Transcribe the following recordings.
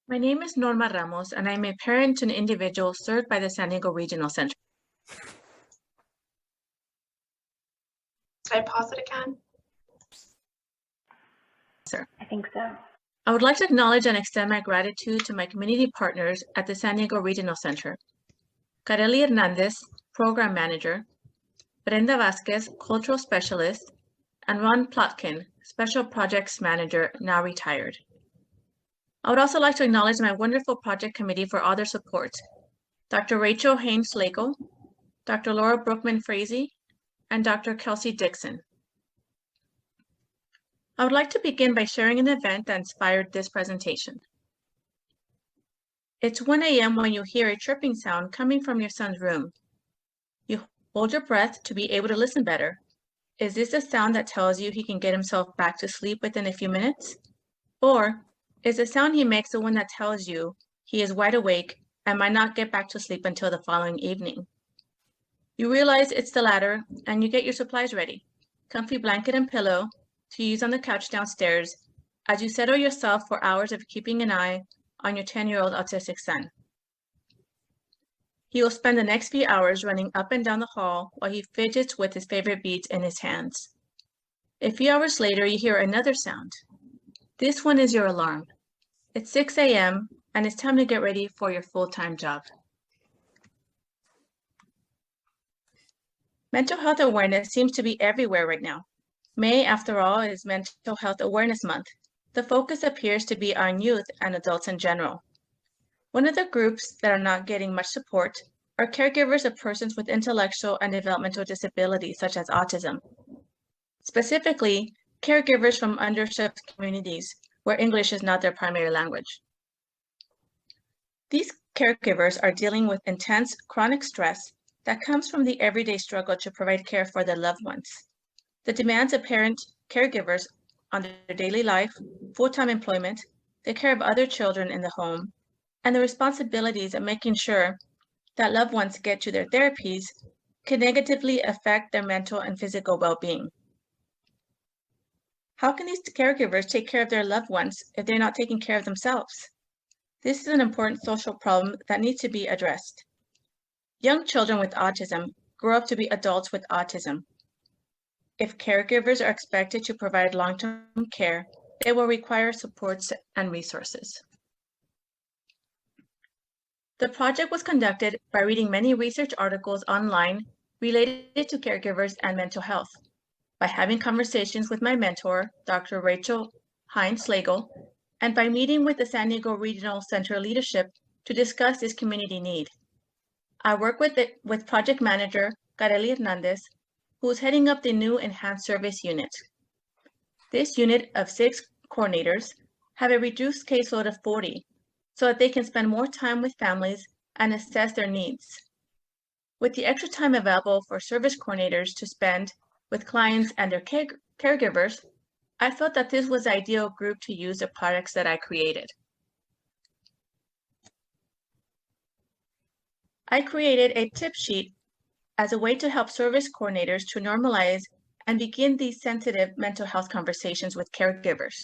My name is Norma Ramos, and I'm a parent to an individual served by the San Diego Regional Center. Did I pause it again? Sir. I think so. I would like to acknowledge and extend my gratitude to my community partners at the San Diego Regional Center. Kareli Hernandez, Program Manager, Brenda Vasquez, Cultural Specialist, and Ron Plotkin, Special Projects Manager, now retired. I would also like to acknowledge my wonderful project committee for all their support. Dr. Rachel Haynes-Slago, Dr. Laura Brookman-Frazee, and Dr. Kelsey Dixon. I would like to begin by sharing an event that inspired this presentation. It's 1 a.m. when you hear a chirping sound coming from your son's room. You hold your breath to be able to listen better. Is this a sound that tells you he can get himself back to sleep within a few minutes? Or is the sound he makes the one that tells you he is wide awake and might not get back to sleep until the following evening? You realize it's the latter, and you get your supplies ready, comfy blanket and pillow to use on the couch downstairs as you settle yourself for hours of keeping an eye on your 10-year-old autistic son. He will spend the next few hours running up and down the hall while he fidgets with his favorite beads in his hands. A few hours later, you hear another sound. This one is your alarm. It's 6 a.m. and it's time to get ready for your full-time job. Mental health awareness seems to be everywhere right now. May, after all, is Mental Health Awareness Month. The focus appears to be on youth and adults in general. One of the groups that are not getting much support are caregivers of persons with intellectual and developmental disabilities, such as autism. Specifically, caregivers from underserved communities where English is not their primary language. These caregivers are dealing with intense chronic stress that comes from the everyday struggle to provide care for their loved ones. The demands of parent caregivers on their daily life, full-time employment, the care of other children in the home, and the responsibilities of making sure that loved ones get to their therapies can negatively affect their mental and physical well-being. How can these caregivers take care of their loved ones if they're not taking care of themselves? This is an important social problem that needs to be addressed. Young children with autism grow up to be adults with autism. If caregivers are expected to provide long-term care, they will require supports and resources. The project was conducted by reading many research articles online related to caregivers and mental health, by having conversations with my mentor, Dr. Rachel Haynes-Slago, and by meeting with the San Diego Regional Center leadership to discuss this community need. I work with project manager Kareli Hernandez, who is heading up the new enhanced service unit. This unit of 6 coordinators have a reduced caseload of 40 so that they can spend more time with families and assess their needs. With the extra time available for service coordinators to spend with clients and their caregivers, I felt that this was the ideal group to use the products that I created. I created a tip sheet as a way to help service coordinators to normalize and begin these sensitive mental health conversations with caregivers.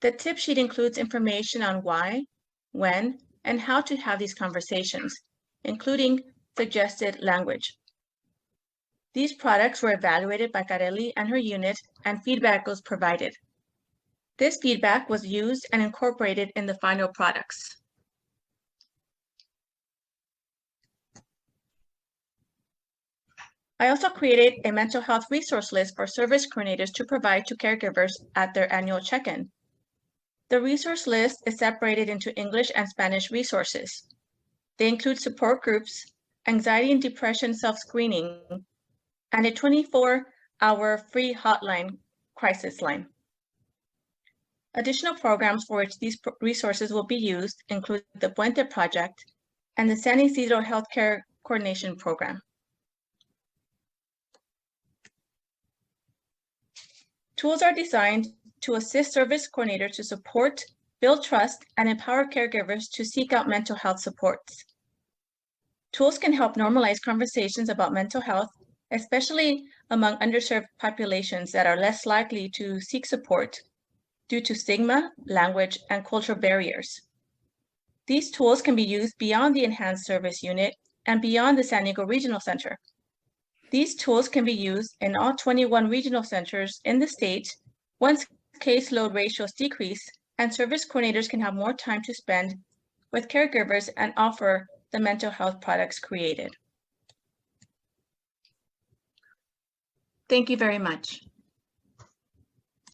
The tip sheet includes information on why, when, and how to have these conversations, including suggested language. These products were evaluated by Kareli and her unit, and feedback was provided. This feedback was used and incorporated in the final products. I also created a mental health resource list for service coordinators to provide to caregivers at their annual check-in. The resource list is separated into English and Spanish resources. They include support groups, anxiety and depression self-screening, and a 24-hour free hotline crisis line. Additional programs for which these resources will be used include the Puente Project and the San Isidro Healthcare Coordination Program. Tools are designed to assist service coordinators to support, build trust, and empower caregivers to seek out mental health supports. Tools can help normalize conversations about mental health, especially among underserved populations that are less likely to seek support due to stigma, language, and cultural barriers. These tools can be used beyond the Enhanced Service Unit and beyond the San Diego Regional Center. These tools can be used in all 21 regional centers in the state once caseload ratios decrease and service coordinators can have more time to spend with caregivers and offer the mental health products created. Thank you very much.